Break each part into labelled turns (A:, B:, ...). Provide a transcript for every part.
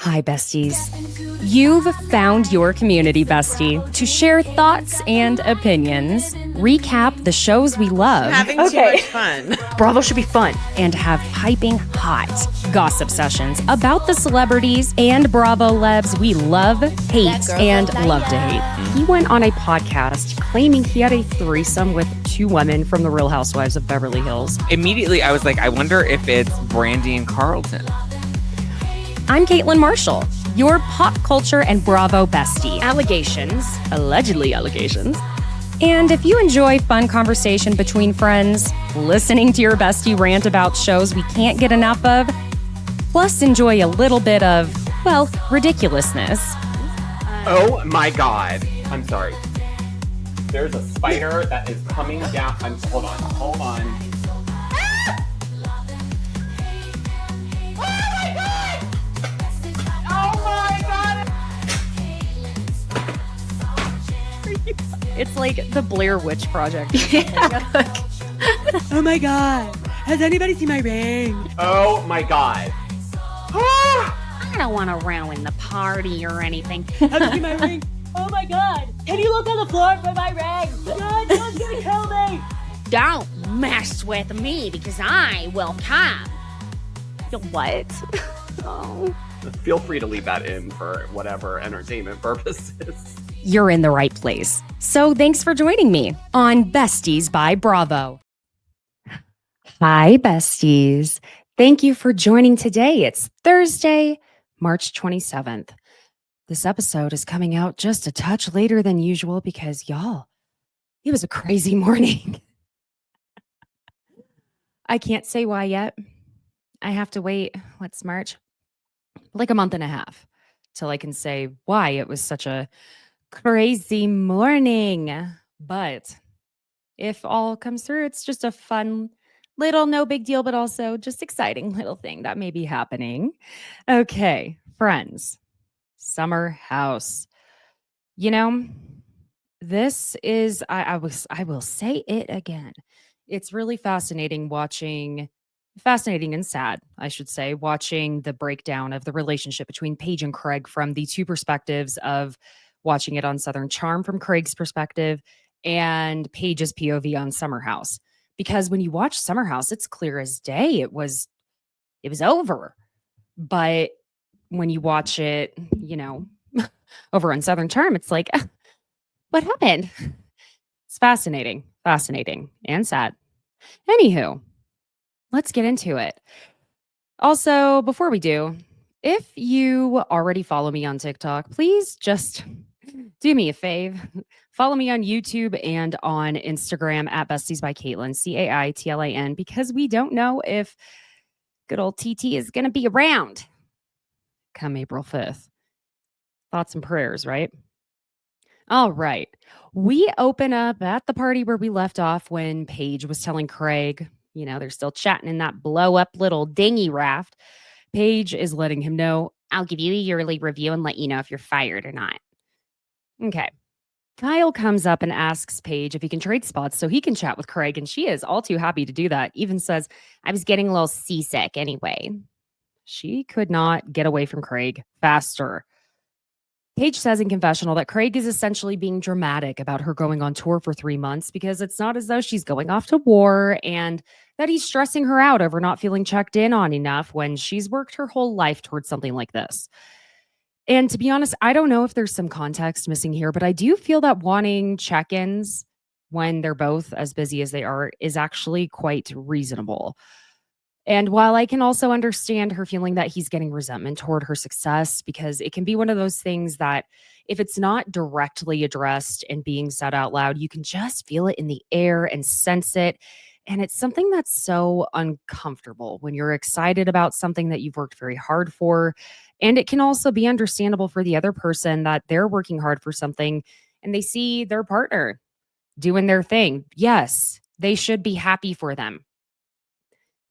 A: Hi, besties. You've found your community bestie to share thoughts and opinions, recap the shows we love.
B: Having too much fun.
A: Bravo should be fun. And have piping hot gossip sessions about the celebrities and Bravo lebs we love, hate, and love to hate. He went on a podcast claiming he had a threesome with two women from the Real Housewives of Beverly Hills.
C: Immediately, I was like, I wonder if it's Brandy and Carlton.
A: I'm Caitlin Marshall, your pop culture and Bravo bestie. Allegedly allegations. And if you enjoy fun conversation between friends, listening to your bestie rant about shows we can't get enough of, plus enjoy a little bit of, well, ridiculousness.
D: Oh my God. I'm sorry. There's a spider that is coming down. Hold on.
A: It's like the Blair Witch Project.
B: Oh my God. Has anybody seen my ring?
D: Oh my God.
E: I don't want to ruin the party or anything.
B: Have you seen my ring? Oh my God. Can you look on the floor for my ring? God, someone's gonna kill me.
E: Don't mess with me because I will come.
A: What? Oh.
D: Feel free to leave that in for whatever entertainment purposes.
A: You're in the right place. So thanks for joining me on Besties by Bravo. Hi, besties. Thank you for joining today. It's Thursday, March 27th. This episode is coming out just a touch later than usual because, y'all, it was a crazy morning. I can't say why yet. I have to wait, what's March? Like a month and a half till I can say why it was such a crazy morning. But if all comes through, it's just a fun little, no big deal, but also just exciting little thing that may be happening. Okay, friends, summer house. You know, this is, I will say it again. It's really fascinating and sad, I should say, watching the breakdown of the relationship between Paige and Craig from the two perspectives of watching it on Southern Charm from Craig's perspective and Paige's POV on Summer House. Because when you watch Summer House, it's clear as day it was over. But when you watch it, over on Southern Charm, it's like, what happened? It's fascinating and sad. Anywho, let's get into it. Also, before we do, if you already follow me on TikTok, please just do me a fave. Follow me on YouTube and on Instagram at Besties by Caitlin, Caitlan, because we don't know if good old TT is going to be around come April 5th. Thoughts and prayers, right? All right. We open up at the party where we left off when Paige was telling Craig, they're still chatting in that blow up little dinghy raft. Paige is letting him know, I'll give you a yearly review and let you know if you're fired or not. Okay. Kyle comes up and asks Paige if he can trade spots so he can chat with Craig, and she is all too happy to do that. Even says, I was getting a little seasick anyway. She could not get away from Craig faster. Paige says in confessional that Craig is essentially being dramatic about her going on tour for 3 months because it's not as though she's going off to war, and that he's stressing her out over not feeling checked in on enough when she's worked her whole life towards something like this. And to be honest, I don't know if there's some context missing here, but I do feel that wanting check-ins when they're both as busy as they are is actually quite reasonable. And while I can also understand her feeling that he's getting resentment toward her success, because it can be one of those things that if it's not directly addressed and being said out loud, you can just feel it in the air and sense it. And it's something that's so uncomfortable when you're excited about something that you've worked very hard for. And it can also be understandable for the other person that they're working hard for something and they see their partner doing their thing. Yes, they should be happy for them.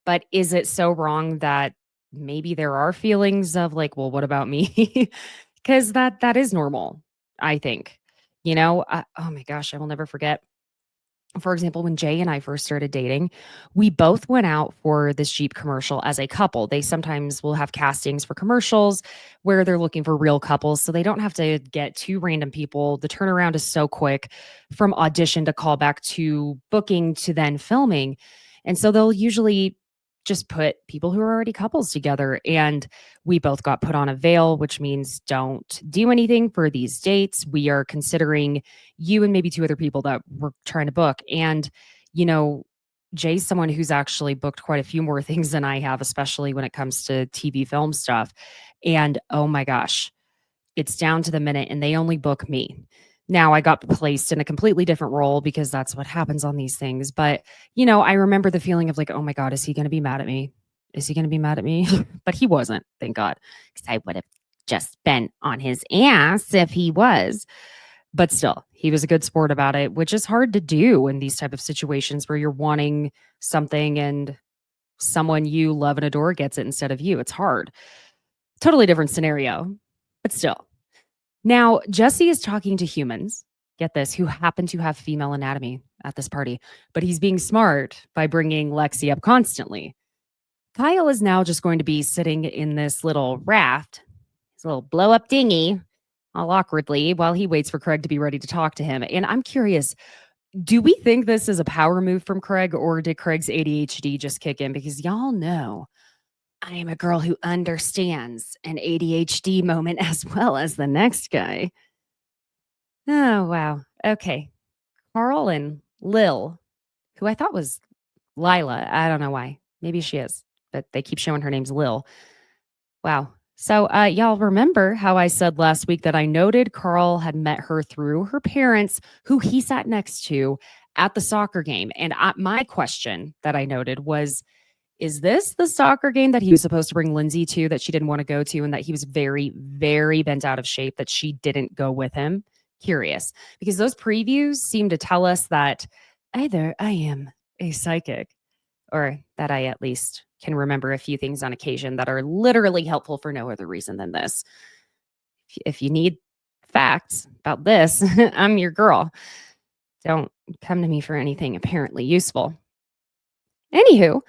A: But is it so wrong that maybe there are feelings of like, well, what about me? Because that is normal, I think. Oh my gosh, I will never forget. For example, when Jay and I first started dating, we both went out for this Jeep commercial as a couple. They sometimes will have castings for commercials where they're looking for real couples. So they don't have to get two random people. The turnaround is so quick from audition to callback to booking to then filming. And so they'll usually just put people who are already couples together. And we both got put on a veil, which means don't do anything for these dates. We are considering you and maybe two other people that we're trying to book. And, you know, Jay's someone who's actually booked quite a few more things than I have, especially when it comes to TV film stuff. And oh my gosh, it's down to the minute and they only book me. Now I got placed in a completely different role because that's what happens on these things. But, you know, I remember the feeling of like, oh my God, is he going to be mad at me? Is he going to be mad at me? But he wasn't, thank God, because I would have just been on his ass if he was. But still, he was a good sport about it, which is hard to do in these type of situations where you're wanting something and someone you love and adore gets it instead of you. It's hard. Totally different scenario, but still. Now, Jesse is talking to humans, get this, who happen to have female anatomy at this party, but he's being smart by bringing Lexi up constantly. Kyle is now just going to be sitting in this little raft, his little blow up dinghy, all awkwardly, while he waits for Craig to be ready to talk to him. And I'm curious, do we think this is a power move from Craig, or did Craig's ADHD just kick in? Because y'all know I am a girl who understands an ADHD moment as well as the next guy. Oh, wow. Okay. Carl and Lil, who I thought was Lila. I don't know why. Maybe she is, but they keep showing her name's Lil. Wow. So, y'all remember how I said last week that I noted Carl had met her through her parents, who he sat next to at the soccer game. And my question that I noted was, is this the soccer game that he was supposed to bring Lindsay to that she didn't want to go to and that he was very, very bent out of shape that she didn't go with him? Curious, because those previews seem to tell us that either I am a psychic or that I at least can remember a few things on occasion that are literally helpful for no other reason than this. If you need facts about this, I'm your girl. Don't come to me for anything apparently useful. Anywho,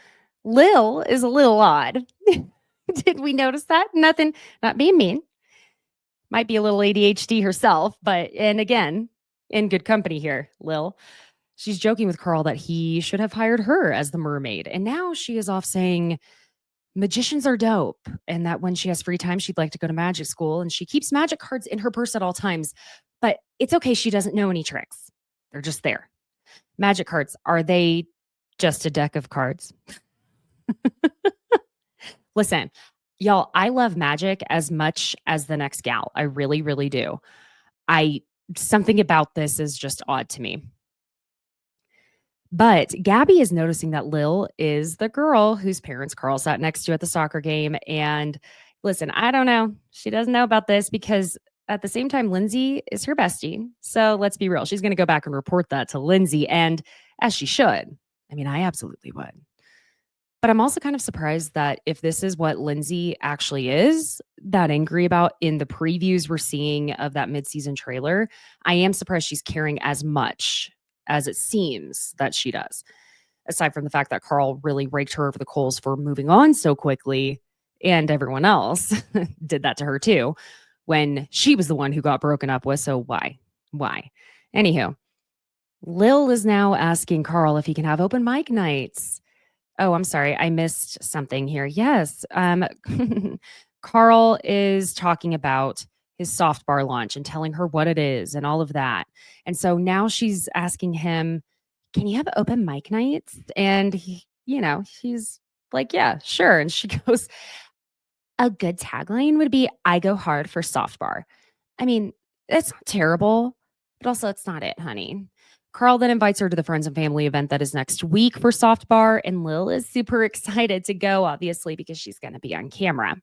A: Lil is a little odd. Did we notice that? Nothing, not being mean. Might be a little ADHD herself, but, and again, in good company here, Lil. She's joking with Carl that he should have hired her as the mermaid. And now she is off saying magicians are dope and that when she has free time, she'd like to go to magic school. And she keeps magic cards in her purse at all times. But it's okay. She doesn't know any tricks. They're just there. Magic cards, are they just a deck of cards? Listen, y'all, I love magic as much as the next gal. I really, really do. Something about this is just odd to me. But Gabby is noticing that Lil is the girl whose parents Carl sat next to at the soccer game. And listen, I don't know. She doesn't know about this because at the same time, Lindsay is her bestie. So let's be real. She's going to go back and report that to Lindsay. And as she should. I mean, I absolutely would. But I'm also kind of surprised that if this is what Lindsay actually is that angry about in the previews we're seeing of that mid-season trailer, I am surprised she's caring as much as it seems that she does. Aside from the fact that Carl really raked her over the coals for moving on so quickly, and everyone else did that to her too, when she was the one who got broken up with. So why? Anywho, Lil is now asking Carl if he can have open mic nights. Oh, I'm sorry. I missed something here. Yes. Carl is talking about his soft bar launch and telling her what it is and all of that. And so now she's asking him, can you have open mic nights? And he's like, yeah, sure. And she goes, a good tagline would be, I go hard for soft bar. I mean, it's not terrible, but also it's not it, honey. Carl then invites her to the friends and family event that is next week for soft bar. And Lil is super excited to go, obviously, because she's going to be on camera.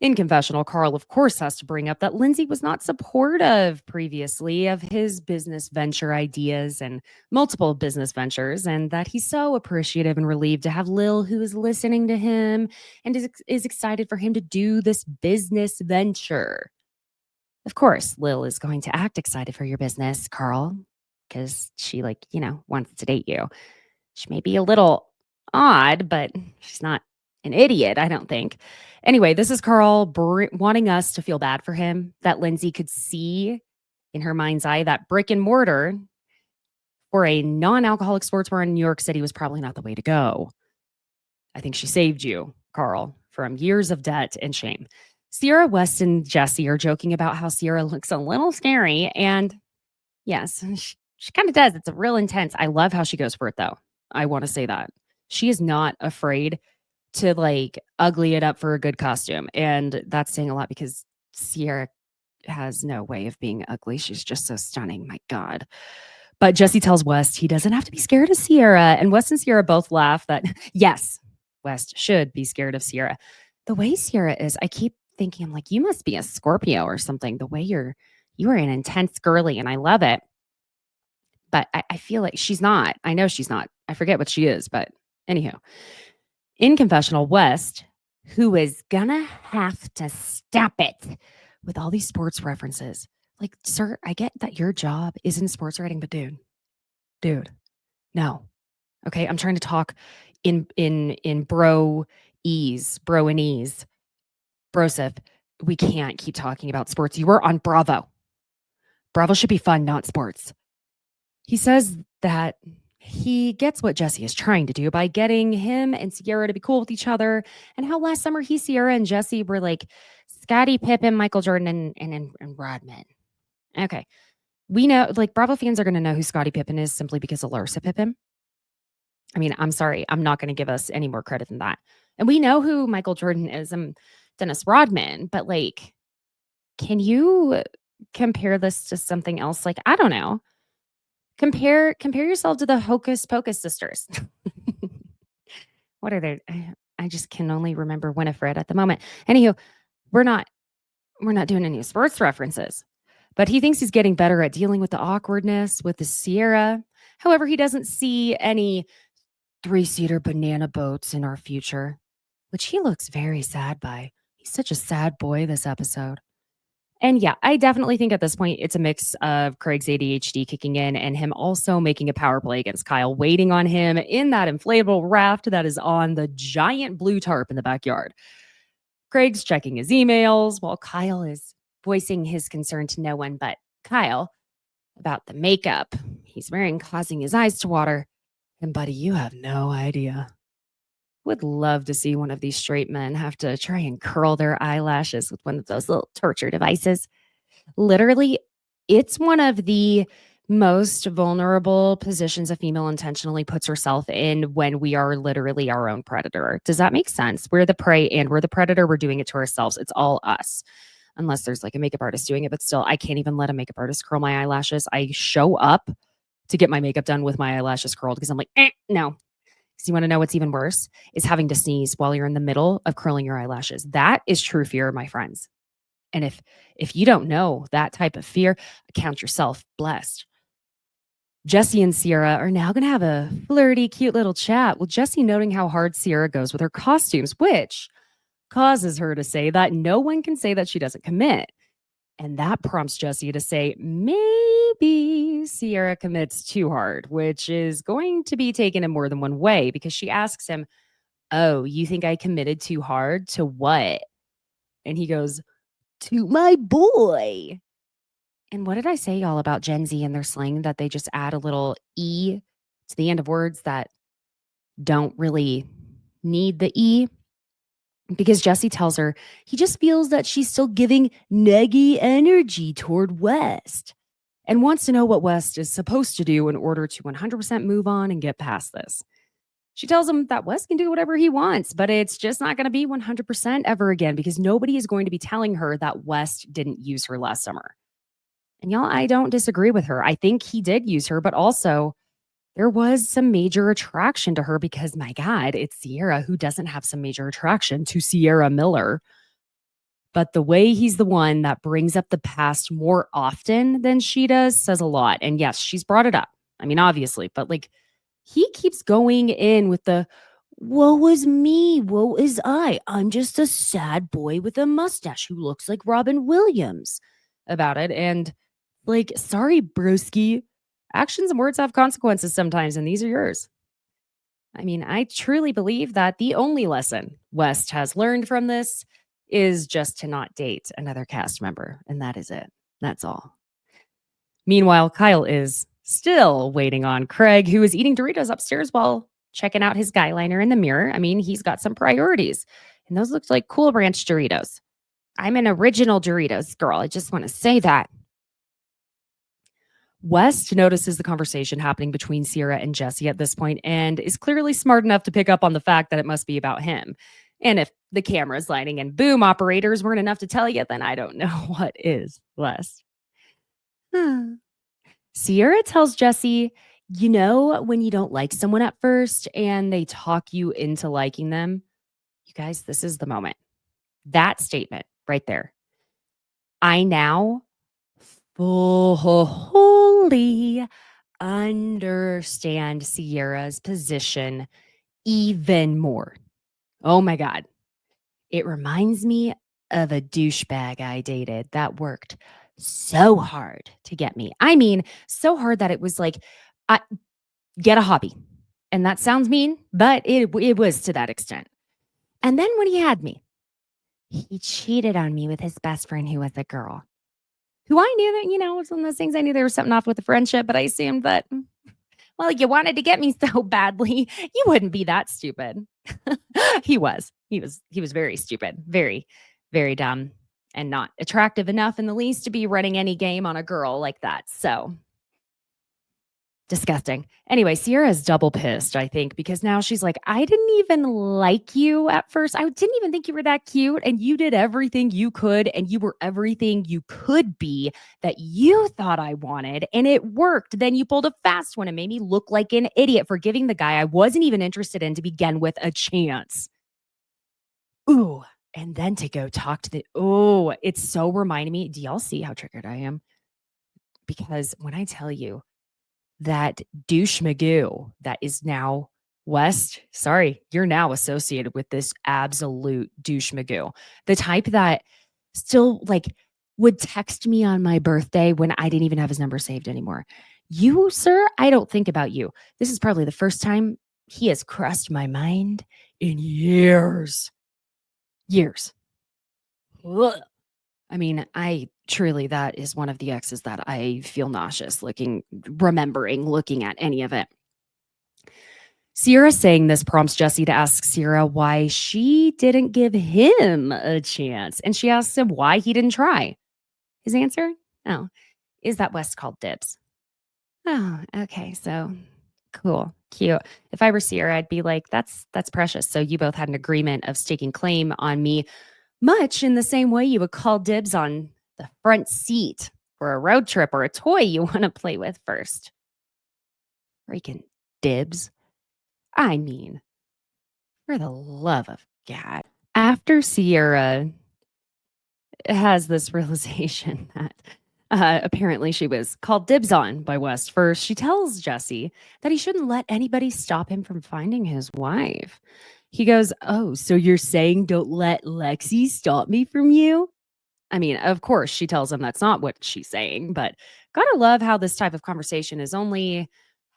A: In confessional, Carl, of course, has to bring up that Lindsay was not supportive previously of his business venture ideas and multiple business ventures, and that he's so appreciative and relieved to have Lil, who is listening to him and is excited for him to do this business venture. Of course, Lil is going to act excited for your business, Carl. because she, like, wants to date you. She may be a little odd, but she's not an idiot, I don't think. Anyway, this is Carl wanting us to feel bad for him, that Lindsay could see in her mind's eye that brick and mortar for a non-alcoholic sports bar in New York City was probably not the way to go. I think she saved you, Carl, from years of debt and shame. Ciara, West, and Jesse are joking about how Ciara looks a little scary. And yes, she kind of does. It's real intense. I love how she goes for it, though. I want to say that. She is not afraid to, like, ugly it up for a good costume. And that's saying a lot because Ciara has no way of being ugly. She's just so stunning. My God. But Jesse tells West he doesn't have to be scared of Ciara. And West and Ciara both laugh that, yes, West should be scared of Ciara. The way Ciara is, I keep thinking, I'm like, you must be a Scorpio or something. The way you are an intense girly, and I love it. But I feel like she's not. I know she's not. I forget what she is. But anyhow, in confessional, West, who is gonna have to stop it with all these sports references. Like, sir, I get that your job is in sports writing, but dude, no. Okay, I'm trying to talk in bro-ese, brosif. We can't keep talking about sports. You were on Bravo. Bravo should be fun, not sports. He says that he gets what Jesse is trying to do by getting him and Ciara to be cool with each other, and how last summer Ciara and Jesse were like Scottie Pippen, Michael Jordan, and Rodman. Okay. We know, like, Bravo fans are going to know who Scottie Pippen is simply because of Larsa Pippen. I mean, I'm sorry. I'm not going to give us any more credit than that. And we know who Michael Jordan is and Dennis Rodman, but, like, can you compare this to something else? Like, I don't know. Compare yourself to the Hocus Pocus sisters. What are they? I just can only remember Winifred at the moment. Anywho, we're not doing any sports references. But he thinks he's getting better at dealing with the awkwardness with the Ciara. However, he doesn't see any 3-seater banana boats in our future, which he looks very sad by. He's such a sad boy this episode. And yeah, I definitely think at this point it's a mix of Craig's ADHD kicking in and him also making a power play against Kyle, waiting on him in that inflatable raft that is on the giant blue tarp in the backyard. Craig's checking his emails while Kyle is voicing his concern to no one but Kyle about the makeup he's wearing causing his eyes to water. And buddy, you have no idea. Would love to see one of these straight men have to try and curl their eyelashes with one of those little torture devices. Literally, it's one of the most vulnerable positions a female intentionally puts herself in when we are literally our own predator. Does that make sense? We're the prey and we're the predator. We're doing it to ourselves. It's all us. Unless there's like a makeup artist doing it, but still, I can't even let a makeup artist curl my eyelashes. I show up to get my makeup done with my eyelashes curled because I'm like, no. Because you want to know what's even worse is having to sneeze while you're in the middle of curling your eyelashes. That is true fear, my friends. And if you don't know that type of fear, count yourself blessed. Jesse and Ciara are now going to have a flirty, cute little chat, with Jesse noting how hard Ciara goes with her costumes, which causes her to say that no one can say that she doesn't commit. And that prompts Jesse to say, maybe Ciara commits too hard, which is going to be taken in more than one way because she asks him, oh, you think I committed too hard to what? And he goes, to my boy. And what did I say y'all about Gen Z and their slang that they just add a little E to the end of words that don't really need the E? Because Jesse tells her he just feels that she's still giving neggy energy toward West and wants to know what West is supposed to do in order to 100% move on and get past this. She tells him that West can do whatever he wants, but it's just not going to be 100% ever again because nobody is going to be telling her that West didn't use her last summer. And y'all, I don't disagree with her. I think he did use her, but also there was some major attraction to her because, my God, it's Ciara who doesn't have some major attraction to Ciara Miller. But the way he's the one that brings up the past more often than she does says a lot. And yes, she's brought it up. I mean, obviously, but like he keeps going in with the, woe was me, woe is I. I'm just a sad boy with a mustache who looks like Robin Williams about it. And like, sorry, broski, Actions and words have consequences sometimes, and these are yours. I mean, I truly believe that the only lesson West has learned from this is just to not date another cast member. And that is it. That's all. Meanwhile, Kyle is still waiting on Craig, who is eating Doritos upstairs while checking out his guy liner in the mirror. I mean, he's got some priorities. And those look like Cool Ranch Doritos. I'm an original Doritos girl. I just want to say that. West notices the conversation happening between Ciara and Jesse at this point and is clearly smart enough to pick up on the fact that it must be about him. And if the camera's lighting and boom operators weren't enough to tell you, then I don't know what is, West. Ciara tells Jesse, you know, when you don't like someone at first and they talk you into liking them, you guys, this is the moment. That statement right there. I now fully understand Ciara's position even more. Oh my God. It reminds me of a douchebag I dated that worked so hard to get me. I mean, so hard that it was like, get a hobby. And that sounds mean, but it was to that extent. And then when he had me, he cheated on me with his best friend who was a girl. Who I knew that, you know, was one of those things. I knew there was something off with the friendship, but I assumed that, well, you wanted to get me so badly, you wouldn't be that stupid. He was very stupid, very, very dumb, and not attractive enough in the least to be running any game on a girl like that. So disgusting. Anyway, Ciara is double pissed, I think, because now she's like, I didn't even like you at first. I didn't even think you were that cute. And you did everything you could. And you were everything you could be that you thought I wanted. And it worked. Then you pulled a fast one and made me look like an idiot for giving the guy I wasn't even interested in to begin with a chance. Ooh. And then to go talk to it's so reminding me. Do y'all see how triggered I am? Because when I tell you, that douche Magoo that is now West, sorry, you're now associated with this absolute douche Magoo. The type that still like would text me on my birthday when I didn't even have his number saved anymore. You, sir, I don't think about you. This is probably the first time he has crossed my mind in years. Years. Ugh. I mean, that is one of the exes that I feel nauseous remembering looking at any of it. Ciara saying this prompts Jesse to ask Ciara why she didn't give him a chance. And she asks him why he didn't try. His answer? Oh, is that West called Dibs. Oh, okay. So cool. Cute. If I were Ciara, I'd be like, that's precious. So you both had an agreement of staking claim on me, much in the same way you would call dibs on the front seat for a road trip or a toy you want to play with first. Freaking Dibs. I mean, for the love of God. After Ciara has this realization that apparently she was called dibs on by West first, she tells Jesse that he shouldn't let anybody stop him from finding his wife. He goes, oh, so you're saying don't let Lexi stop me from you? I mean, of course, she tells him that's not what she's saying, but gotta love how this type of conversation is only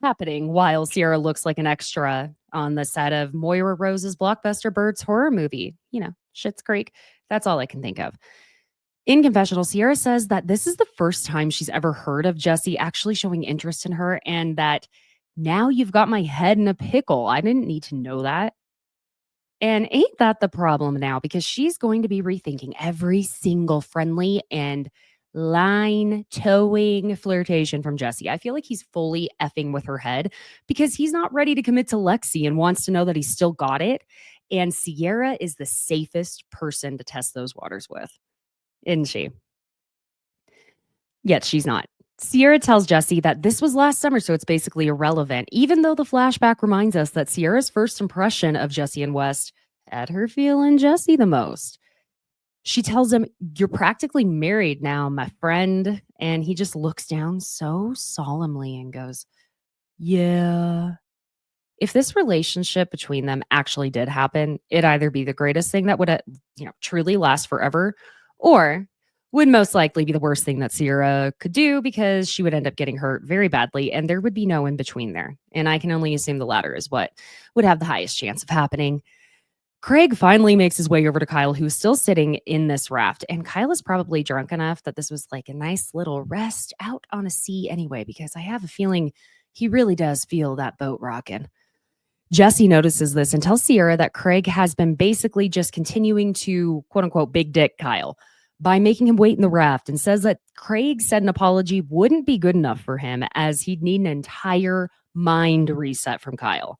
A: happening while Ciara looks like an extra on the set of Moira Rose's blockbuster Birds horror movie. You know, Schitt's Creek. That's all I can think of. In confessional, Ciara says that this is the first time she's ever heard of Jesse actually showing interest in her, and that now you've got my head in a pickle. I didn't need to know that. And ain't that the problem now? Because she's going to be rethinking every single friendly and line towing flirtation from Jesse. I feel like he's fully effing with her head because he's not ready to commit to Lexi and wants to know that he's still got it. And Ciara is the safest person to test those waters with, isn't she? Yet she's not. Ciara tells Jesse that this was last summer, so it's basically irrelevant, even though the flashback reminds us that Ciara's first impression of Jesse and West had her feeling Jesse the most. She tells him, you're practically married now, my friend. And he just looks down so solemnly and goes, yeah. If this relationship between them actually did happen, it'd either be the greatest thing that would, truly last forever, or would most likely be the worst thing that Ciara could do because she would end up getting hurt very badly and there would be no in between there. And I can only assume the latter is what would have the highest chance of happening. Craig finally makes his way over to Kyle, who's still sitting in this raft. And Kyle is probably drunk enough that this was like a nice little rest out on a sea anyway, because I have a feeling he really does feel that boat rocking. Jesse notices this and tells Ciara that Craig has been basically just continuing to quote unquote big dick Kyle by making him wait in the raft, and says that Craig said an apology wouldn't be good enough for him as he'd need an entire mind reset from Kyle.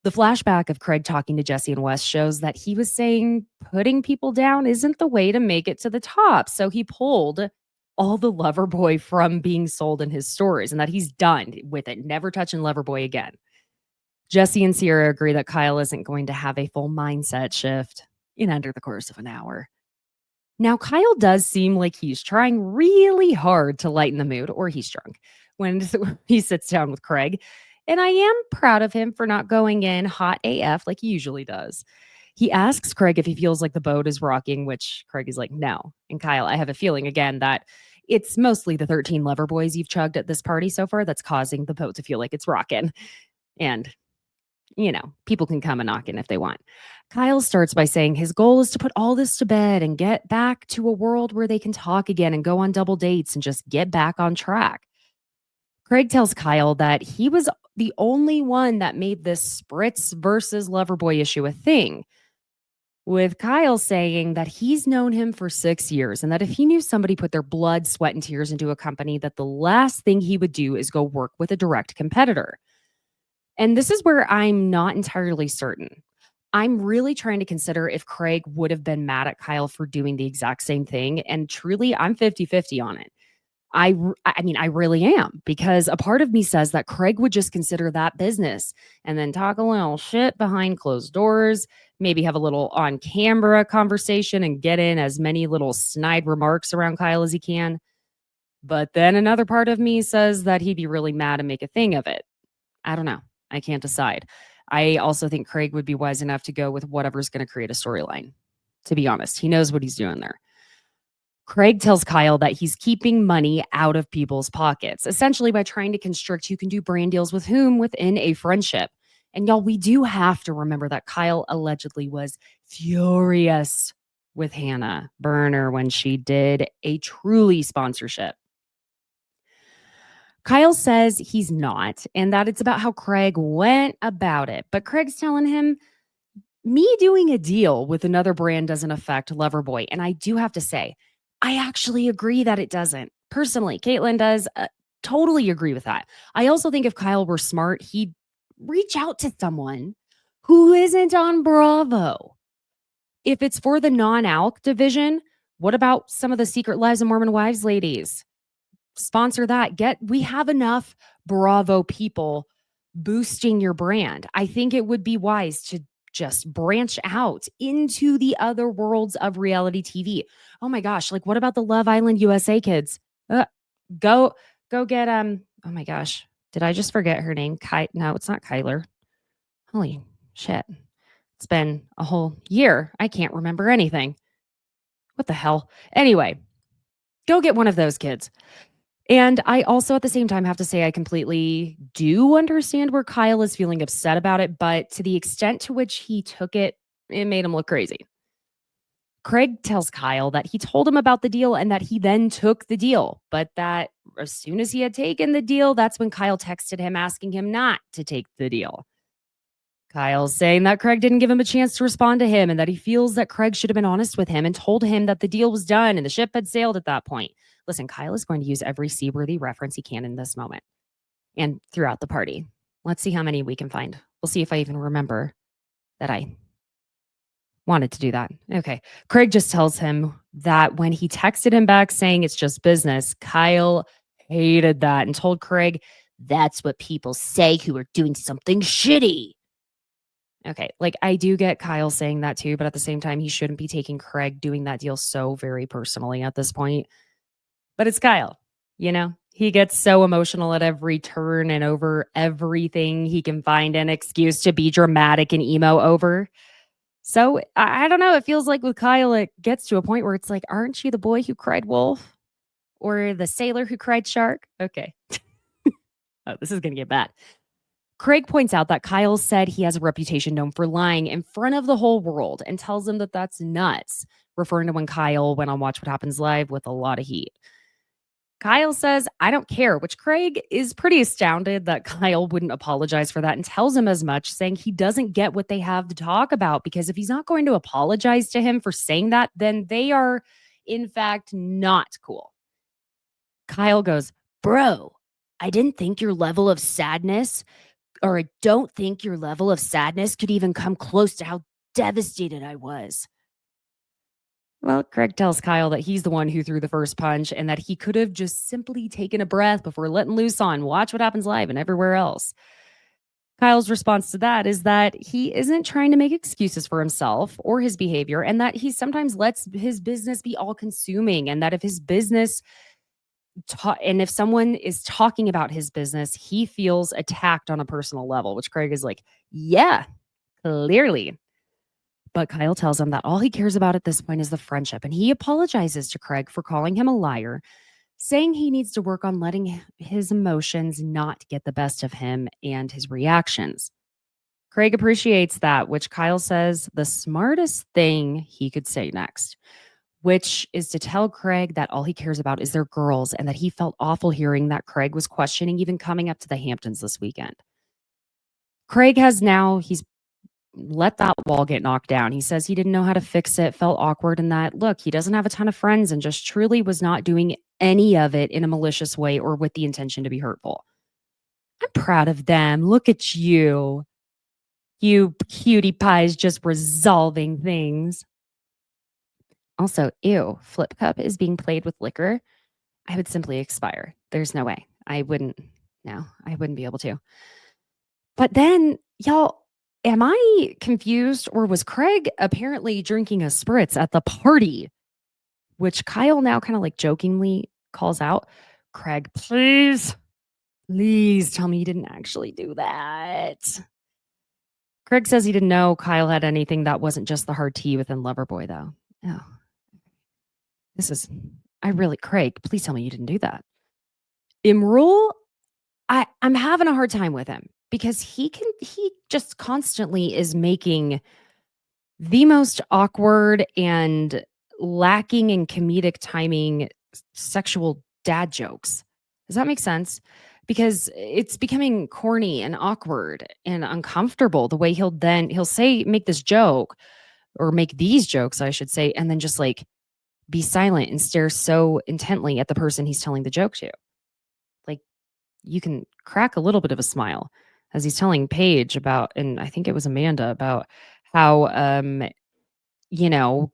A: The flashback of Craig talking to Jesse and Wes shows that he was saying putting people down isn't the way to make it to the top. So he pulled all the Loverboy from being sold in his stores and that he's done with it, never touching Loverboy again. Jesse and Ciara agree that Kyle isn't going to have a full mindset shift in under the course of an hour. Now, Kyle does seem like he's trying really hard to lighten the mood, or he's drunk, when he sits down with Craig. And I am proud of him for not going in hot AF like he usually does. He asks Craig if he feels like the boat is rocking, which Craig is like, no. And Kyle, I have a feeling again that it's mostly the 13 lover boys you've chugged at this party so far that's causing the boat to feel like it's rocking. And, you know, people can come a knocking if they want. Kyle starts by saying his goal is to put all this to bed and get back to a world where they can talk again and go on double dates and just get back on track. Craig tells Kyle that he was the only one that made this Spritz versus Loverboy issue a thing, with Kyle saying that he's known him for 6 years and that if he knew somebody put their blood, sweat, and tears into a company, that the last thing he would do is go work with a direct competitor. And this is where I'm not entirely certain. I'm really trying to consider if Craig would have been mad at Kyle for doing the exact same thing. And truly, I'm 50-50 on it. I mean, I really am, because a part of me says that Craig would just consider that business and then talk a little shit behind closed doors, maybe have a little on camera conversation and get in as many little snide remarks around Kyle as he can. But then another part of me says that he'd be really mad and make a thing of it. I don't know. I can't decide. I also think Craig would be wise enough to go with whatever's going to create a storyline. To be honest, he knows what he's doing there. Craig tells Kyle that he's keeping money out of people's pockets, essentially by trying to constrict who can do brand deals with whom within a friendship. And y'all, we do have to remember that Kyle allegedly was furious with Hannah Burner when she did a Truly sponsorship. Kyle says he's not, and that it's about how Craig went about it. But Craig's telling him, me doing a deal with another brand doesn't affect Loverboy. And I do have to say, I actually agree that it doesn't. Personally, Caitlin does totally agree with that. I also think if Kyle were smart, he'd reach out to someone who isn't on Bravo. If it's for the non-alc division, what about some of the Secret Lives of Mormon Wives ladies? Sponsor that. We have enough Bravo people boosting your brand. I think it would be wise to just branch out into the other worlds of reality TV. Oh my gosh, like what about the Love Island USA kids? Go get oh my gosh, did I just forget her name? No, it's not Kyler. Holy shit. It's been a whole year. I can't remember anything. What the hell? Anyway, go get one of those kids. And I also at the same time have to say I completely do understand where Kyle is feeling upset about it, but to the extent to which he took it, it made him look crazy. Craig tells Kyle that he told him about the deal and that he then took the deal, but that as soon as he had taken the deal, that's when Kyle texted him asking him not to take the deal. Kyle's saying that Craig didn't give him a chance to respond to him and that he feels that Craig should have been honest with him and told him that the deal was done and the ship had sailed at that point. Listen, Kyle is going to use every seaworthy reference he can in this moment and throughout the party. Let's see how many we can find. We'll see if I even remember that I wanted to do that. Okay. Craig just tells him that when he texted him back saying it's just business, Kyle hated that and told Craig, that's what people say who are doing something shitty. Okay, like I do get Kyle saying that too, but at the same time, he shouldn't be taking Craig doing that deal so very personally at this point. But it's Kyle, you know? He gets so emotional at every turn and over everything he can find an excuse to be dramatic and emo over. So I don't know. It feels like with Kyle, it gets to a point where it's like, aren't you the boy who cried wolf or the sailor who cried shark? Okay. Oh, this is going to get bad. Craig points out that Kyle said he has a reputation known for lying in front of the whole world and tells him that that's nuts, referring to when Kyle went on Watch What Happens Live with a lot of heat. Kyle says, I don't care, which Craig is pretty astounded that Kyle wouldn't apologize for that and tells him as much, saying he doesn't get what they have to talk about because if he's not going to apologize to him for saying that, then they are, in fact, not cool. Kyle goes, bro, I didn't think your level of sadness, or I don't think your level of sadness could even come close to how devastated I was. Well, Craig tells Kyle that he's the one who threw the first punch and that he could have just simply taken a breath before letting loose on Watch What Happens Live and everywhere else. Kyle's response to that is that he isn't trying to make excuses for himself or his behavior and that he sometimes lets his business be all consuming and that if his business and if someone is talking about his business, he feels attacked on a personal level, which Craig is like, yeah, clearly. But Kyle tells him that all he cares about at this point is the friendship, and he apologizes to Craig for calling him a liar, saying he needs to work on letting his emotions not get the best of him and his reactions. Craig appreciates that, which Kyle says the smartest thing he could say next, which is to tell Craig that all he cares about is their girls and that he felt awful hearing that Craig was questioning even coming up to the Hamptons this weekend. Craig he's let that wall get knocked down. He says he didn't know how to fix it, felt awkward, and that, look, he doesn't have a ton of friends and just truly was not doing any of it in a malicious way or with the intention to be hurtful. I'm proud of them. Look at you. You cutie pies just resolving things. Also, ew, Flip Cup is being played with liquor. I would simply expire. There's no way. I wouldn't be able to. But then, y'all, am I confused or was Craig apparently drinking a spritz at the party? Which Kyle now kind of like jokingly calls out. Craig, please tell me you didn't actually do that. Craig says he didn't know Kyle had anything that wasn't just the hard tea within Loverboy, though. Oh, Craig, please tell me you didn't do that. Imrul, I'm having a hard time with him because he just constantly is making the most awkward and lacking in comedic timing sexual dad jokes. Does that make sense? Because it's becoming corny and awkward and uncomfortable the way he'll make this joke or make these jokes, I should say, and then just like be silent and stare so intently at the person he's telling the joke to. Like you can crack a little bit of a smile as he's telling Paige about, and I think it was Amanda, about how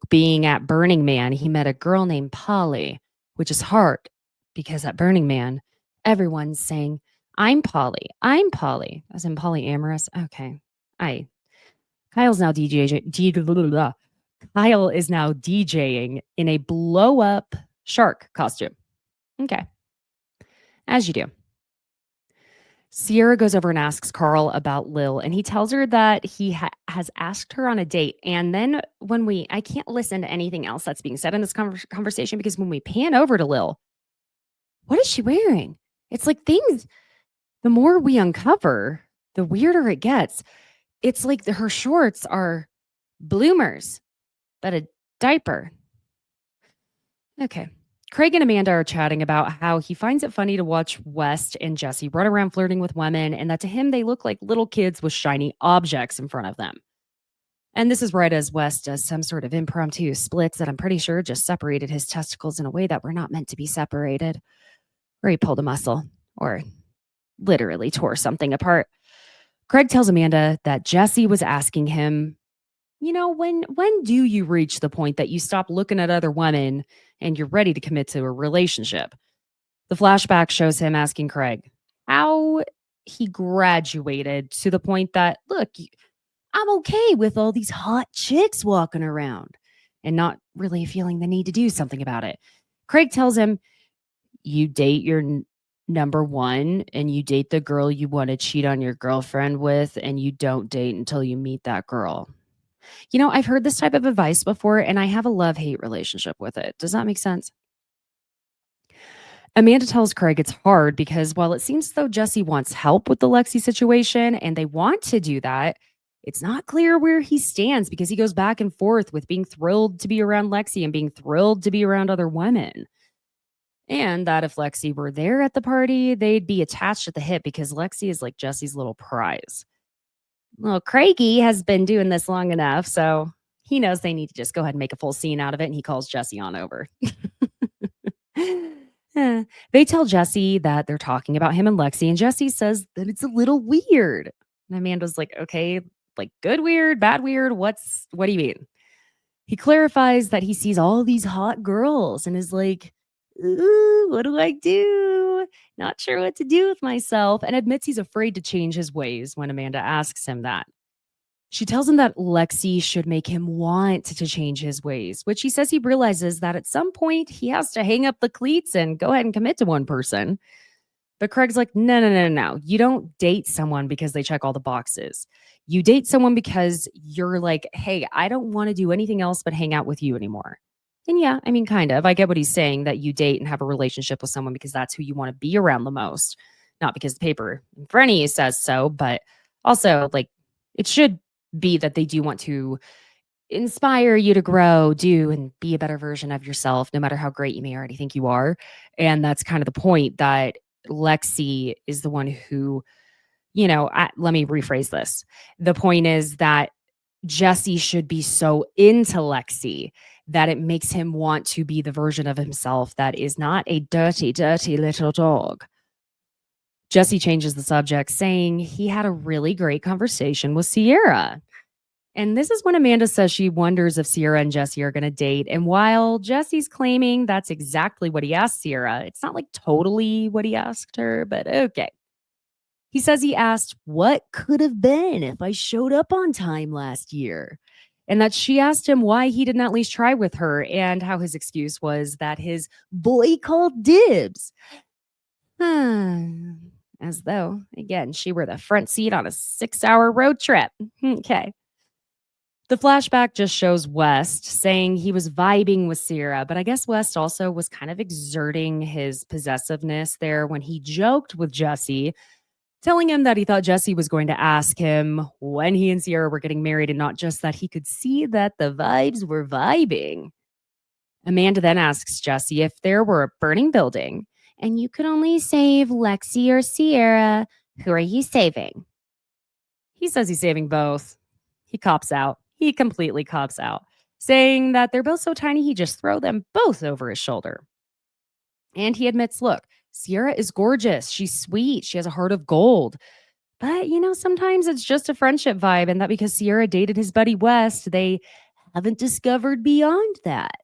A: being at Burning Man, he met a girl named Polly, which is hard because at Burning Man, everyone's saying, I'm Polly, as in polyamorous. Okay. Kyle's now Kyle is now DJing in a blow up shark costume. Okay. As you do. Ciara goes over and asks Carl about Lil, and he tells her that he has asked her on a date. And then I can't listen to anything else that's being said in this conversation because when we pan over to Lil, what is she wearing? It's like things, the more we uncover, the weirder it gets. It's like her shorts are bloomers, but a diaper. Okay. Craig and Amanda are chatting about how he finds it funny to watch West and Jesse run around flirting with women and that to him, they look like little kids with shiny objects in front of them. And this is right as West does some sort of impromptu splits that I'm pretty sure just separated his testicles in a way that were not meant to be separated. Or he pulled a muscle or literally tore something apart. Craig tells Amanda that Jesse was asking him, when do you reach the point that you stop looking at other women and you're ready to commit to a relationship? The flashback shows him asking Craig how he graduated to the point that, look, I'm okay with all these hot chicks walking around and not really feeling the need to do something about it. Craig tells him, you date your number one and you date the girl you want to cheat on your girlfriend with, and you don't date until you meet that girl. I've heard this type of advice before, and I have a love-hate relationship with it. Does that make sense? Amanda tells Craig it's hard because while it seems as though Jesse wants help with the Lexi situation and they want to do that, it's not clear where he stands because he goes back and forth with being thrilled to be around Lexi and being thrilled to be around other women. And that if Lexi were there at the party, they'd be attached at the hip because Lexi is like Jesse's little prize. Well, Craigie has been doing this long enough, so he knows they need to just go ahead and make a full scene out of it, and he calls Jesse on over. They tell Jesse that they're talking about him and Lexi, and Jesse says that it's a little weird. And Amanda's like, okay, like good weird, bad weird, what do you mean? He clarifies that he sees all these hot girls and is like, ooh, what do I do? Not sure what to do with myself, and admits he's afraid to change his ways when Amanda asks him that. She tells him that Lexi should make him want to change his ways, which he says he realizes that at some point he has to hang up the cleats and go ahead and commit to one person. But Craig's like, no. You don't date someone because they check all the boxes. You date someone because you're like, hey, I don't want to do anything else but hang out with you anymore. And yeah, I mean, kind of. I get what he's saying, that you date and have a relationship with someone because that's who you want to be around the most, not because the paper in front of you says so, but also like it should be that they do want to inspire you to grow, do, and be a better version of yourself, no matter how great you may already think you are. And that's kind of the point, that Lexi is the one who, let me rephrase this. The point is that Jesse should be so into Lexi that it makes him want to be the version of himself that is not a dirty, dirty little dog. Jesse changes the subject, saying he had a really great conversation with Ciara. And this is when Amanda says she wonders if Ciara and Jesse are going to date. And while Jesse's claiming that's exactly what he asked Ciara, it's not like totally what he asked her, but okay. He says he asked what could have been if I showed up on time last year. And that she asked him why he didn't at least try with her, and how his excuse was that his boy called Dibs. As though, again, she were the front seat on a 6-hour road trip. Okay. The flashback just shows West saying he was vibing with Ciara, but I guess West also was kind of exerting his possessiveness there when he joked with Jesse, telling him that he thought Jesse was going to ask him when he and Ciara were getting married, and not just that he could see that the vibes were vibing. Amanda then asks Jesse if there were a burning building and you could only save Lexi or Ciara, who are you saving? He says he's saving both. He cops out. He completely cops out, saying that they're both so tiny he just throw them both over his shoulder. And he admits, look, Ciara is gorgeous. She's sweet. She has a heart of gold. But, sometimes it's just a friendship vibe, and that because Ciara dated his buddy West, they haven't discovered beyond that.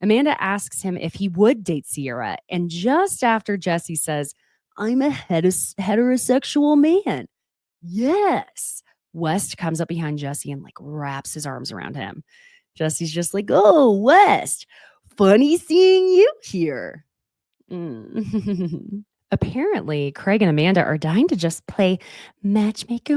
A: Amanda asks him if he would date Ciara, and just after Jesse says, I'm a heterosexual man. Yes. West comes up behind Jesse and wraps his arms around him. Jesse's just like, oh, West, funny seeing you here. Apparently, Craig and Amanda are dying to just play matchmaker,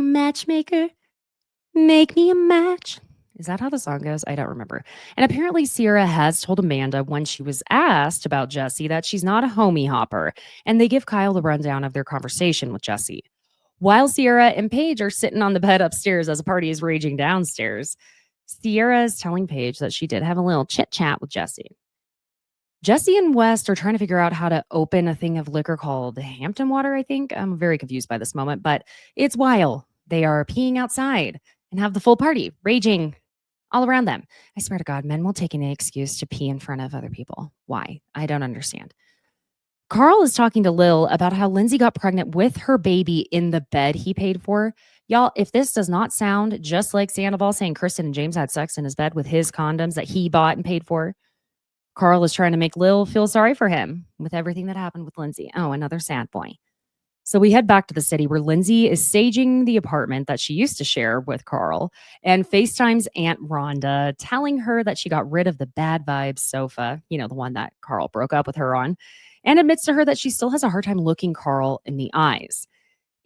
A: make me a match. Is that how the song goes? I don't remember. And apparently Ciara has told Amanda when she was asked about Jesse that she's not a homie hopper, and they give Kyle the rundown of their conversation with Jesse. While Ciara and Paige are sitting on the bed upstairs as a party is raging downstairs, Ciara is telling Paige that she did have a little chit-chat with Jesse. Jesse and West are trying to figure out how to open a thing of liquor called Hampton water, I think. I'm very confused by this moment, but it's while they are peeing outside and have the full party raging all around them. I swear to God, men will take any excuse to pee in front of other people. Why? I don't understand. Carl is talking to Lil about how Lindsay got pregnant with her baby in the bed he paid for. Y'all, if this does not sound just like Sandoval saying Kristen and James had sex in his bed with his condoms that he bought and paid for, Carl is trying to make Lil feel sorry for him with everything that happened with Lindsay. Oh, another sad boy. So we head back to the city where Lindsay is staging the apartment that she used to share with Carl and FaceTimes Aunt Rhonda, telling her that she got rid of the bad vibes sofa, the one that Carl broke up with her on, and admits to her that she still has a hard time looking Carl in the eyes.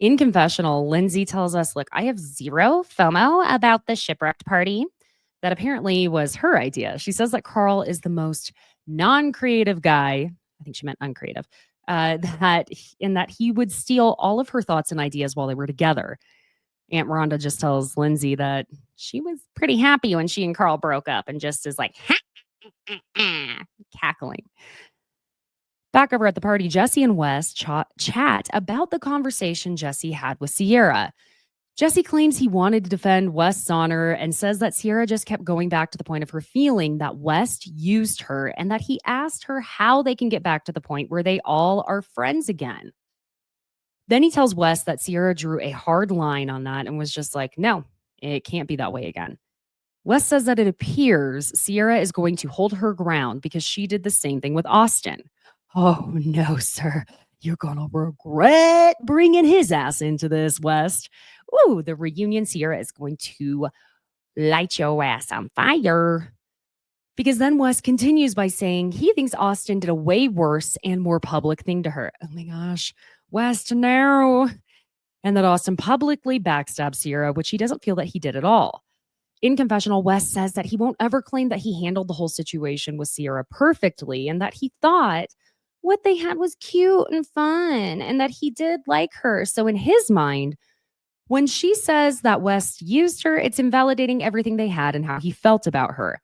A: In confessional, Lindsay tells us, look, I have zero FOMO about the shipwrecked party. that apparently was her idea. She says that Carl is the most non-creative guy. I think she meant uncreative. That he would steal all of her thoughts and ideas while they were together. Aunt Miranda just tells Lindsay that she was pretty happy when she and Carl broke up and just is like cackling. Back over at the party, Jesse and Wes chat about the conversation Jesse had with Ciara. Jesse claims he wanted to defend West's honor and says that Ciara just kept going back to the point of her feeling that West used her and that he asked her how they can get back to the point where they all are friends again. Then he tells West that Ciara drew a hard line on that and was just like, no, it can't be that way again. West says that it appears Ciara is going to hold her ground because she did the same thing with Austin. Oh, no, sir. You're going to regret bringing his ass into this, West. Ooh, the reunion, Ciara is going to light your ass on fire. Because then West continues by saying he thinks Austin did a way worse and more public thing to her. Oh my gosh, West, no. And that Austin publicly backstabbed Ciara, which he doesn't feel that he did at all. In confessional, West says that he won't ever claim that he handled the whole situation with Ciara perfectly and that he thought what they had was cute and fun and that he did like her. So in his mind, when she says that West used her, it's invalidating everything they had and how he felt about her.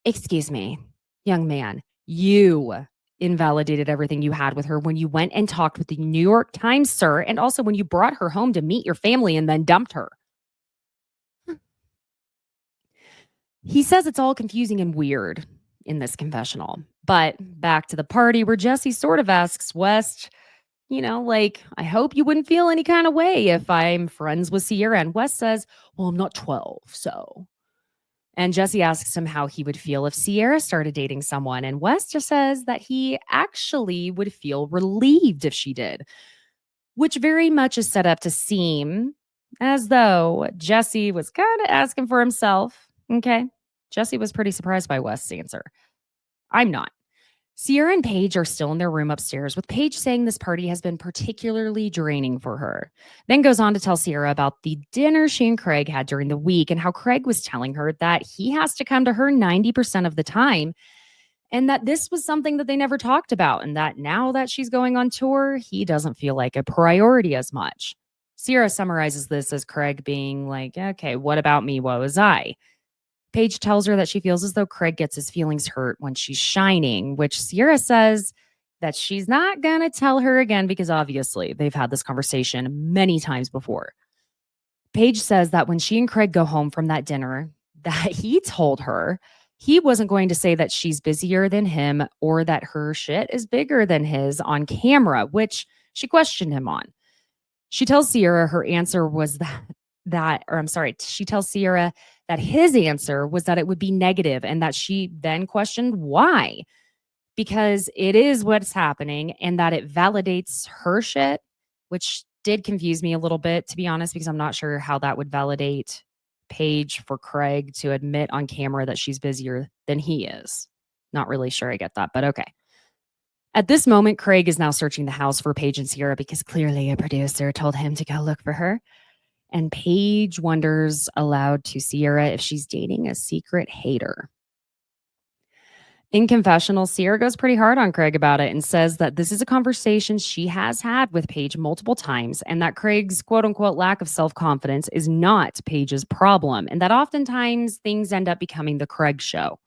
A: Excuse me, young man, you invalidated everything you had with her when you went and talked with the New York Times, sir, and also when you brought her home to meet your family and then dumped her. He says it's all confusing and weird in this confessional. But back to the party where Jesse sort of asks West, I hope you wouldn't feel any kind of way if I'm friends with Ciara. And West says, well, I'm not 12, so. And Jesse asks him how he would feel if Ciara started dating someone. And West just says that he actually would feel relieved if she did, which very much is set up to seem as though Jesse was kind of asking for himself. Okay. Jesse was pretty surprised by West's answer. I'm not. Ciara and Paige are still in their room upstairs, with Paige saying this party has been particularly draining for her. Then goes on to tell Ciara about the dinner she and Craig had during the week and how Craig was telling her that he has to come to her 90% of the time and that this was something that they never talked about and that now that she's going on tour, he doesn't feel like a priority as much. Ciara summarizes this as Craig being like, okay, what about me? What was I? Paige tells her that she feels as though Craig gets his feelings hurt when she's shining, which Ciara says that she's not going to tell her again because obviously they've had this conversation many times before. Paige says that when she and Craig go home from that dinner, that he told her he wasn't going to say that she's busier than him or that her shit is bigger than his on camera, which she questioned him on. She tells Ciara her answer was she tells Ciara that his answer was that it would be negative and that she then questioned why. Because it is what's happening and that it validates her shit, which did confuse me a little bit, to be honest, because I'm not sure how that would validate Paige for Craig to admit on camera that she's busier than he is. Not really sure I get that, but okay. At this moment, Craig is now searching the house for Paige and Ciara because clearly a producer told him to go look for her. And Paige wonders aloud to Ciara if she's dating a secret hater. In confessional, Ciara goes pretty hard on Craig about it and says that this is a conversation she has had with Paige multiple times and that Craig's quote-unquote lack of self-confidence is not Paige's problem and that oftentimes things end up becoming the Craig show.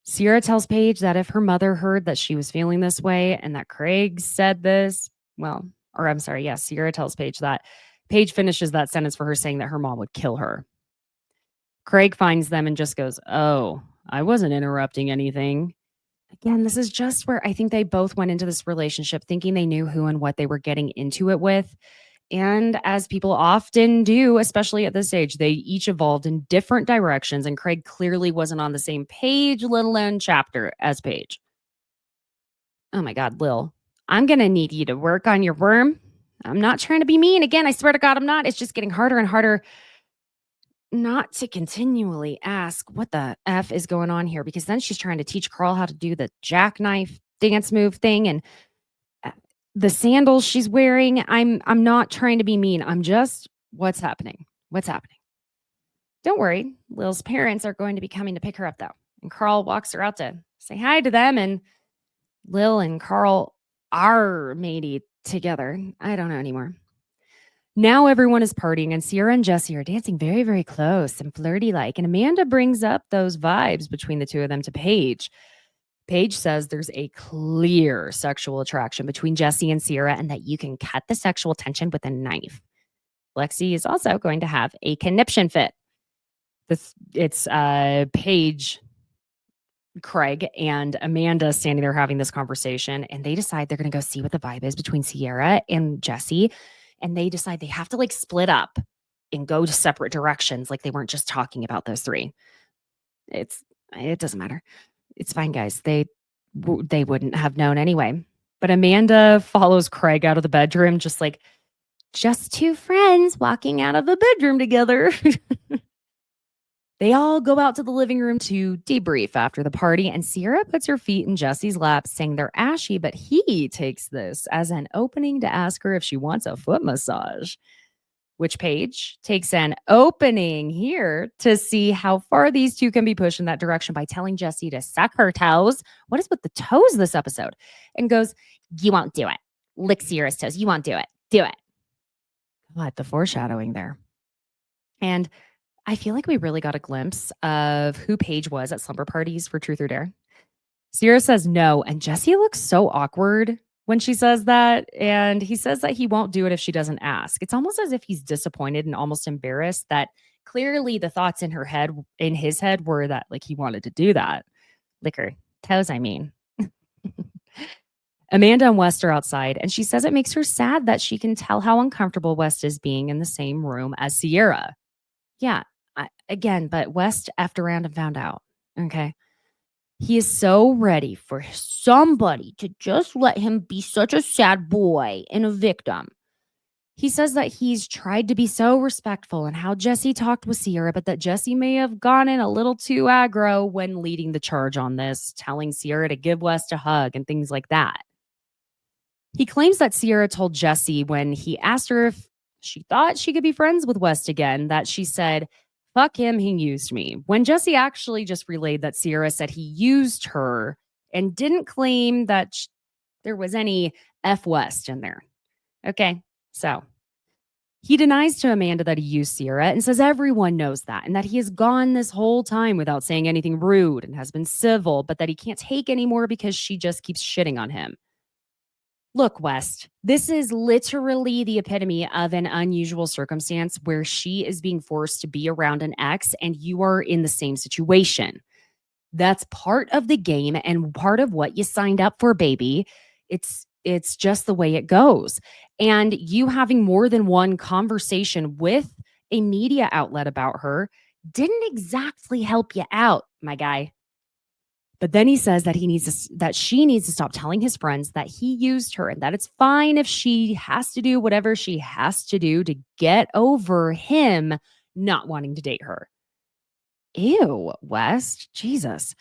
A: Ciara tells Paige that if her mother heard that she was feeling this way and that Craig said this, Ciara tells Paige that. Paige finishes that sentence for her saying that her mom would kill her. Craig finds them and just goes, oh, I wasn't interrupting anything. Again, this is just where I think they both went into this relationship thinking they knew who and what they were getting into it with. And as people often do, especially at this age, they each evolved in different directions. And Craig clearly wasn't on the same page, let alone chapter as Paige. Oh my God, Lil, I'm going to need you to work on your worm. I'm not trying to be mean. Again, I swear to God, I'm not. It's just getting harder and harder not to continually ask what the F is going on here, because then she's trying to teach Carl how to do the jackknife dance move thing and the sandals she's wearing. I'm not trying to be mean. I'm just, what's happening? What's happening? Don't worry, Lil's parents are going to be coming to pick her up, though. And Carl walks her out to say hi to them. And Lil and Carl are maybe together. I don't know anymore. Now everyone is partying, and Ciara and Jesse are dancing very, very close and flirty-like. And Amanda brings up those vibes between the two of them to Paige. Paige says there's a clear sexual attraction between Jesse and Ciara and that you can cut the sexual tension with a knife. Lexi is also going to have a conniption fit. It's Paige, Craig, and Amanda standing there having this conversation, and they decide they're going to go see what the vibe is between Ciara and Jesse, and they decide they have to like split up and go to separate directions, like they weren't just talking about those three. It doesn't matter. It's fine, guys. They wouldn't have known anyway. But Amanda follows Craig out of the bedroom, just two friends walking out of a bedroom together. They all go out to the living room to debrief after the party, and Ciara puts her feet in Jesse's lap, saying they're ashy, but he takes this as an opening to ask her if she wants a foot massage, which Paige takes an opening here to see how far these two can be pushed in that direction by telling Jesse to suck her toes. What is with the toes this episode? And goes, you won't do it. Lick Ciara's toes. You won't do it. Do it. God, the foreshadowing there. And I feel like we really got a glimpse of who Paige was at slumber parties for Truth or Dare. Ciara says no, and Jesse looks so awkward when she says that, and he says that he won't do it if she doesn't ask. It's almost as if he's disappointed and almost embarrassed that clearly the thoughts in his head were that like he wanted to do that. Lick her toes, I mean. Amanda and West are outside, and she says it makes her sad that she can tell how uncomfortable West is being in the same room as Ciara. Yeah, but West effed around and found out. Okay. He is so ready for somebody to just let him be such a sad boy and a victim. He says that he's tried to be so respectful and how Jesse talked with Ciara, but that Jesse may have gone in a little too aggro when leading the charge on this, telling Ciara to give West a hug and things like that. He claims that Ciara told Jesse when he asked her if she thought she could be friends with West again, that she said, fuck him, he used me. When Jesse actually just relayed that Ciara said he used her and didn't claim that there was any F West in there. Okay, so he denies to Amanda that he used Ciara and says everyone knows that and that he has gone this whole time without saying anything rude and has been civil, but that he can't take anymore because she just keeps shitting on him. Look, West, this is literally the epitome of an unusual circumstance where she is being forced to be around an ex and you are in the same situation. That's part of the game and part of what you signed up for, baby. It's just the way it goes. And you having more than one conversation with a media outlet about her didn't exactly help you out, my guy. But then he says that she needs to stop telling his friends that he used her and that it's fine if she has to do whatever she has to do to get over him not wanting to date her. Ew, West, Jesus.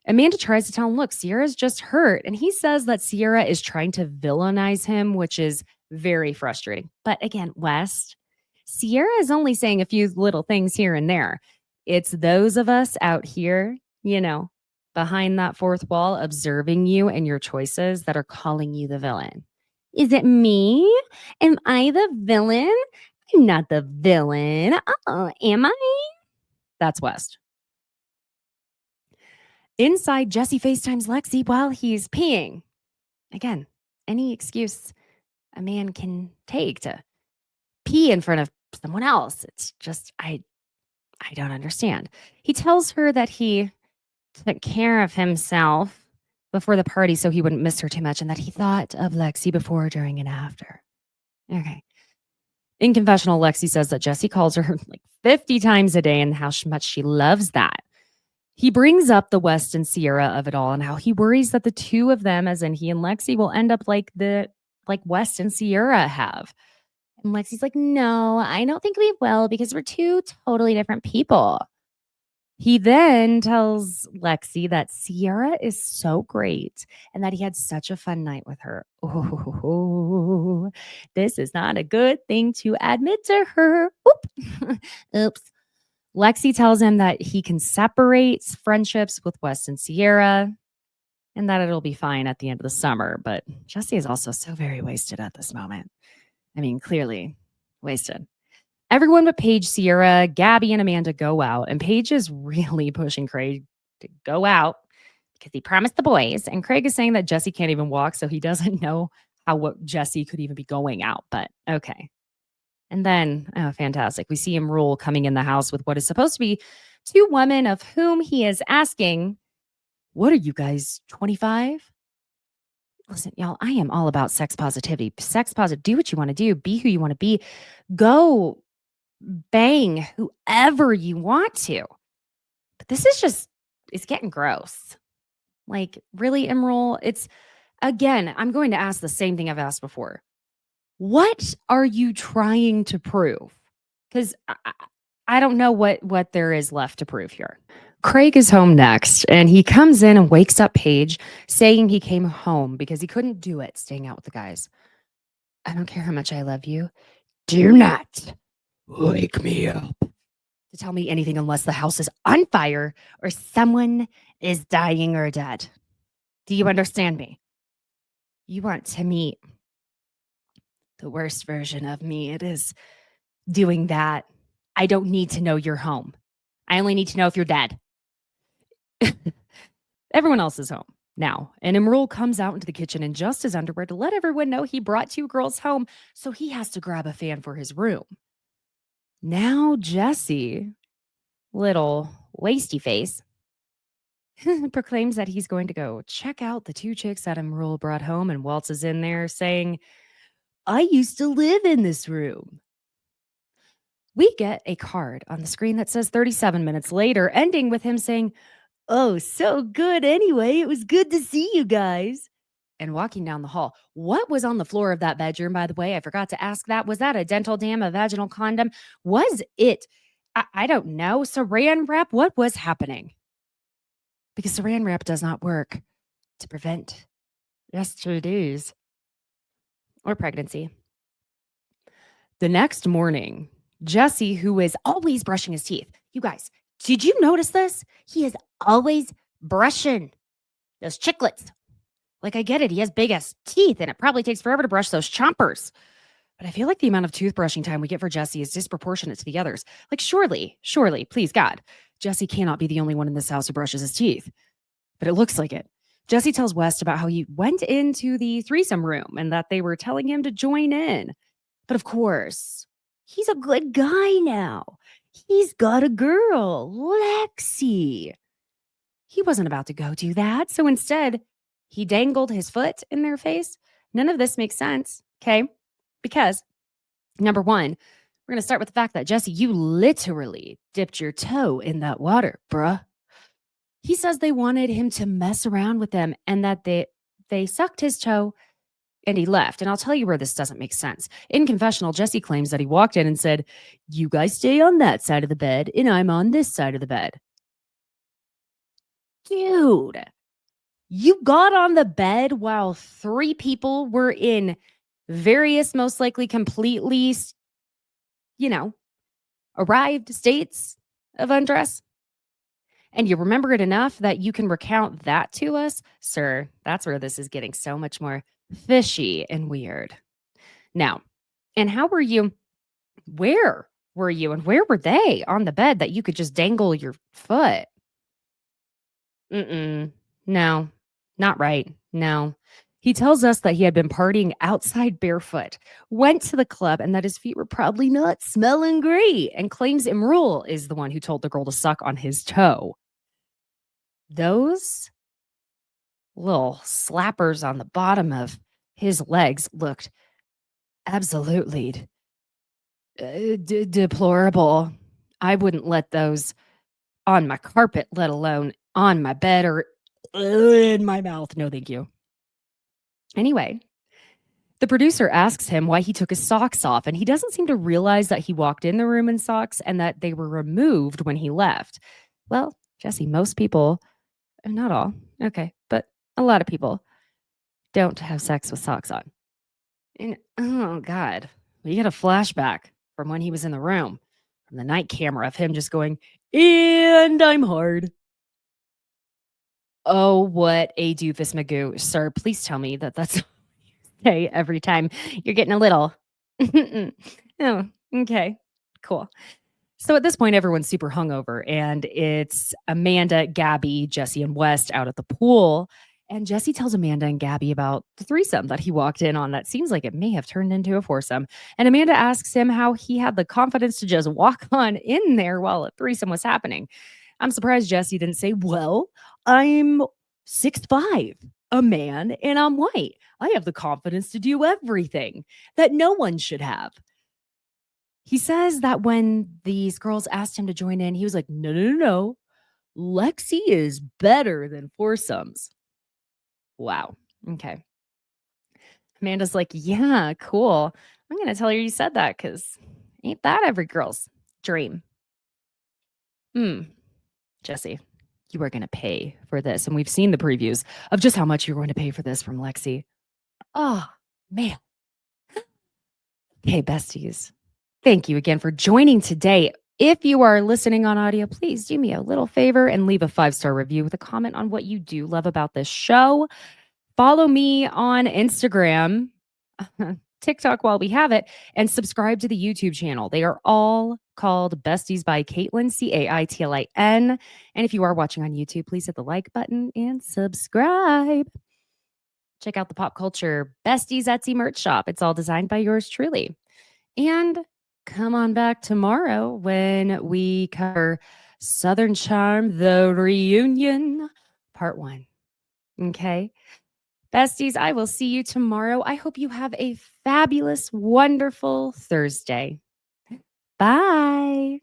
A: Amanda tries to tell him, look, Ciara's just hurt. And he says that Ciara is trying to villainize him, which is very frustrating. But again, West, Ciara is only saying a few little things here and there. It's those of us out here, behind that fourth wall, observing you and your choices that are calling you the villain. Is it me? Am I the villain? I'm not the villain. Am I? That's West. Inside, Jesse FaceTimes Lexi while he's peeing. Again, any excuse a man can take to pee in front of someone else. It's just, I don't understand. He tells her that he took care of himself before the party so he wouldn't miss her too much and that he thought of Lexi before, during, and after. Okay. In confessional, Lexi says that Jesse calls her like 50 times a day and how much she loves that. He brings up the West and Ciara of it all and how he worries that the two of them, as in he and Lexi, will end up like West and Ciara have. And Lexi's like, no, I don't think we will because we're two totally different people. He then tells Lexi that Ciara is so great and that he had such a fun night with her. Oh, this is not a good thing to admit to her. Oops. Lexi tells him that he can separate friendships with West and Ciara and that it'll be fine at the end of the summer. But Jesse is also so very wasted at this moment. I mean, clearly wasted. Everyone but Paige, Ciara, Gabby, and Amanda go out, and Paige is really pushing Craig to go out because he promised the boys. And Craig is saying that Jesse can't even walk, so he doesn't know what Jesse could even be going out. But okay. And then, oh, fantastic. We see him Rule coming in the house with what is supposed to be two women of whom he is asking, what are you guys, 25? Listen, y'all, I am all about sex positivity. Sex positive. Do what you want to do. Be who you want to be. Go bang whoever you want to. But this is just, it's getting gross. Like, really, Emerald? It's, again, I'm going to ask the same thing I've asked before. What are you trying to prove? Because I don't know what there is left to prove here. Craig is home next, and he comes in and wakes up Paige, saying he came home because he couldn't do it staying out with the guys. I don't care how much I love you. Do not wake me up to tell me anything unless the house is on fire or someone is dying or dead. Do you understand me? You want to meet the worst version of me. It is doing that. I don't need to know you're home. I only need to know if you're dead. Everyone else is home now, and Emerald comes out into the kitchen in just his underwear to let everyone know he brought two girls home, so he has to grab a fan for his room. Now Jesse, little wasty face, proclaims that he's going to go check out the two chicks that Emerald brought home, and waltzes in there saying, I used to live in this room. We get a card on the screen that says 37 minutes later, ending with him saying, oh, so good anyway. It was good to see you guys. And walking down the hall. What was on the floor of that bedroom, by the way? I forgot to ask that. Was that a dental dam, a vaginal condom? Was it? I don't know. Saran wrap? What was happening? Because saran wrap does not work to prevent STDs or pregnancy. The next morning, Jesse, who is always brushing his teeth. You guys, did you notice this? He is always brushing those chiclets. Like, I get it. He has big ass teeth and it probably takes forever to brush those chompers. But I feel like the amount of toothbrushing time we get for Jesse is disproportionate to the others. Like, surely, please, God, Jesse cannot be the only one in this house who brushes his teeth. But it looks like it. Jesse tells West about how he went into the threesome room and that they were telling him to join in. But of course, he's a good guy now. He's got a girl, Lexi. He wasn't about to go do that. So instead, he dangled his foot in their face. None of this makes sense, okay? Because, number one, we're going to start with the fact that, Jesse, you literally dipped your toe in that water, bruh. He says they wanted him to mess around with them and that they sucked his toe and he left. And I'll tell you where this doesn't make sense. In confessional, Jesse claims that he walked in and said, you guys stay on that side of the bed and I'm on this side of the bed. Dude, you got on the bed while three people were in various, most likely completely, arrived states of undress. And you remember it enough that you can recount that to us? Sir, that's where this is getting so much more fishy and weird. Now, and how were you? Where were you? And where were they on the bed that you could just dangle your foot? No, not right. No. He tells us that he had been partying outside barefoot, went to the club, and that his feet were probably not smelling great, and claims Imrul is the one who told the girl to suck on his toe. Those little slappers on the bottom of his legs looked absolutely deplorable. I wouldn't let those on my carpet, let alone on my bed or in my mouth. No, thank you. Anyway, the producer asks him why he took his socks off, and he doesn't seem to realize that he walked in the room in socks and that they were removed when he left. Well, Jesse, most people, not all, okay, but a lot of people don't have sex with socks on. And oh God, we get a flashback from when he was in the room. from the night camera of him just going, and I'm hard. Oh, what a doofus Magoo. Sir, please tell me that that's okay every time. You're getting a little. Oh, okay, cool. So at this point, everyone's super hungover, and it's Amanda, Gabby, Jesse, and West out at the pool. And Jesse tells Amanda and Gabby about the threesome that he walked in on that seems like it may have turned into a foursome. And Amanda asks him how he had the confidence to just walk on in there while a threesome was happening. I'm surprised Jesse didn't say, well, I'm 6'5", a man, and I'm white. I have the confidence to do everything that no one should have. He says that when these girls asked him to join in, he was like, no, no, no, no. Lexi is better than foursomes. Wow. Okay. Amanda's like, yeah, cool. I'm going to tell her you said that because ain't that every girl's dream? Jesse, you are going to pay for this. And we've seen the previews of just how much you're going to pay for this from Lexi. Oh, man. Hey, besties. Thank you again for joining today. If you are listening on audio, please do me a little favor and leave a 5-star review with a comment on what you do love about this show. Follow me on Instagram, TikTok while we have it, and subscribe to the YouTube channel. They are all called Besties by Caitlin, Caitlin. And if you are watching on YouTube, please hit the like button and subscribe. Check out the Pop Culture Besties Etsy merch shop. It's all designed by yours truly. And come on back tomorrow when we cover Southern Charm, the reunion, part 1. Okay. Besties, I will see you tomorrow. I hope you have a fabulous, wonderful Thursday. Bye.